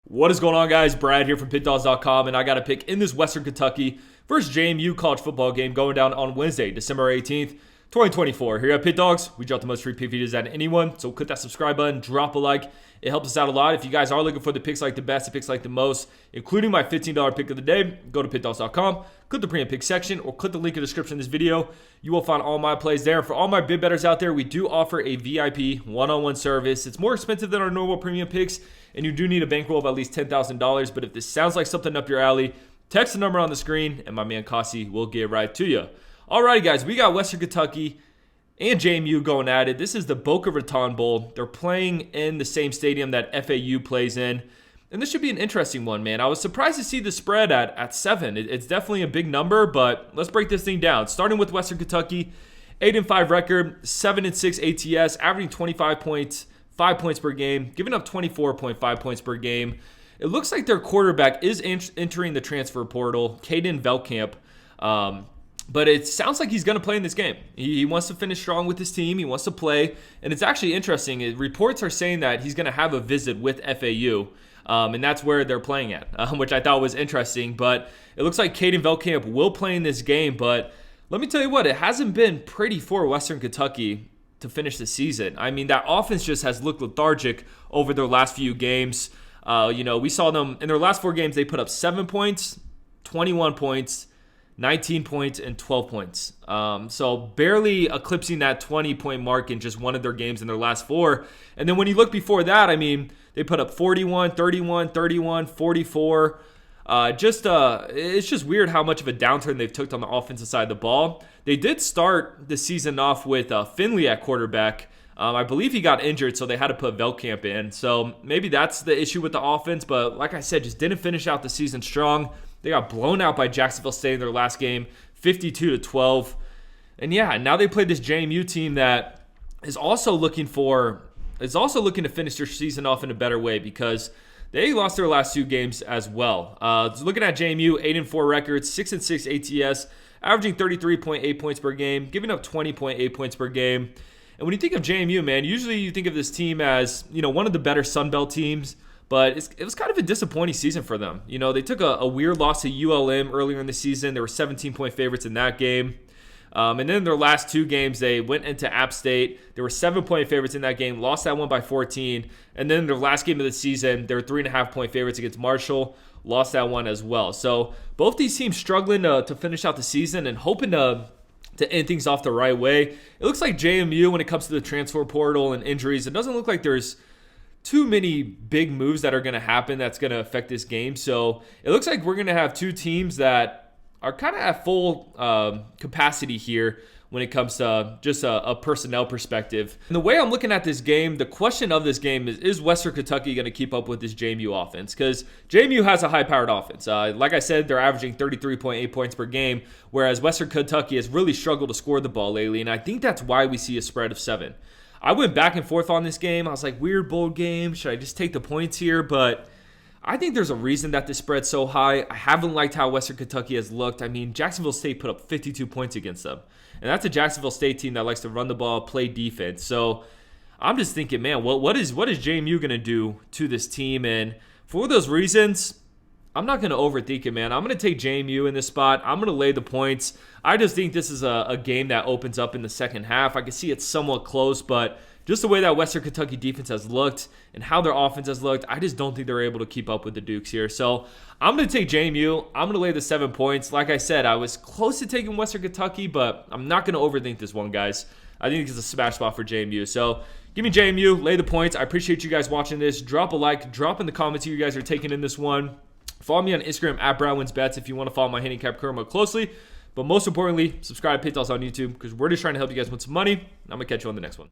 What is going on, guys? Brad here from Pickdawgz.com, and I got a pick in this Western Kentucky versus JMU college football game going down on Wednesday, December 18th, 2024. Here at Pickdawgz, we drop the most free pick videos at anyone, so click that subscribe button, drop a like. It helps us out a lot. If you guys are looking for the picks like the best, the picks like the most, including my $15 pick of the day, go to Pickdawgz.com, click the premium pick section, or click the link in the description of this video. You will find all my plays there. For all my bid bettors out there, we do offer a VIP one-on-one service. It's more expensive than our normal premium picks, and you do need a bankroll of at least $10,000. But if this sounds like something up your alley, text the number on the screen, and my man Kasi will get right to you. Alrighty, guys, we got Western Kentucky and JMU going at it. This is the Boca Raton Bowl. They're playing in the same stadium that FAU plays in. And this should be an interesting one, man. I was surprised to see the spread at 7. It's definitely a big number, but let's break this thing down. Starting with Western Kentucky, 8-5 record, 7-6 ATS, averaging 25.5 points per game, giving up 24.5 points per game. It looks like their quarterback is entering the transfer portal, Caden Velkamp. But it sounds like he's going to play in this game. He wants to finish strong with his team. He wants to play. And it's actually interesting. Reports are saying that he's going to have a visit with FAU. And that's where they're playing at, which I thought was interesting. But it looks like Caden Velkamp will play in this game. But let me tell you what, it hasn't been pretty for Western Kentucky to finish the season. I mean, that offense just has looked lethargic over their last few games. We saw them in their last 4 games. They put up 7 points, 21 points, 19 points, and 12 points. So barely eclipsing that 20-point mark in just one of their games in their last 4. And then when you look before that, I mean, they put up 41, 31, 31, 44. It's just weird how much of a downturn they've took on the offensive side of the ball. They did start the season off with Finley at quarterback. I believe he got injured, so they had to put Velkamp in. So maybe that's the issue with the offense. But like I said, just didn't finish out the season strong. They got blown out by Jacksonville State in their last game, 52-12. And yeah, now they play this JMU team that is also looking to finish their season off in a better way because they lost their last 2 games as well. Looking at JMU, 8-4 records, 6-6 ATS, averaging 33.8 points per game, giving up 20.8 points per game. And when you think of JMU, man, usually you think of this team as, one of the better Sun Belt teams. But it was kind of a disappointing season for them. They took a weird loss to ULM earlier in the season. They were 17-point favorites in that game. And then their last 2 games, they went into App State. They were 7-point favorites in that game, lost that one by 14. And then their last game of the season, they were 3.5-point favorites against Marshall, lost that one as well. So both these teams struggling to finish out the season and hoping to end things off the right way. It looks like JMU, when it comes to the transfer portal and injuries, it doesn't look like there's too many big moves that are going to happen that's going to affect this game. So it looks like we're going to have 2 teams that are kind of at full capacity here when it comes to just a personnel perspective. And the way I'm looking at this game, the question of this game is Western Kentucky going to keep up with this JMU offense? Because JMU has a high-powered offense. Like I said, they're averaging 33.8 points per game, whereas Western Kentucky has really struggled to score the ball lately. And I think that's why we see a spread of 7. I went back and forth on this game. I was like, weird bowl game. Should I just take the points here? But I think there's a reason that this spread's so high. I haven't liked how Western Kentucky has looked. I mean, Jacksonville State put up 52 points against them. And that's a Jacksonville State team that likes to run the ball, play defense. So I'm just thinking, man, what is JMU going to do to this team? And for those reasons, I'm not going to overthink it, man. I'm going to take JMU in this spot. I'm going to lay the points. I just think this is a game that opens up in the second half. I can see it's somewhat close, but just the way that Western Kentucky defense has looked and how their offense has looked, I just don't think they're able to keep up with the Dukes here. So I'm going to take JMU. I'm going to lay the 7 points. Like I said, I was close to taking Western Kentucky, but I'm not going to overthink this one, guys. I think it's a smash spot for JMU. So give me JMU, lay the points. I appreciate you guys watching this. Drop a like. Drop in the comments who you guys are taking in this one. Follow me on Instagram at BradWinsBets if you want to follow my handicap career more closely. But most importantly, subscribe to Pickdawgz on YouTube because we're just trying to help you guys win some money. I'm going to catch you on the next one.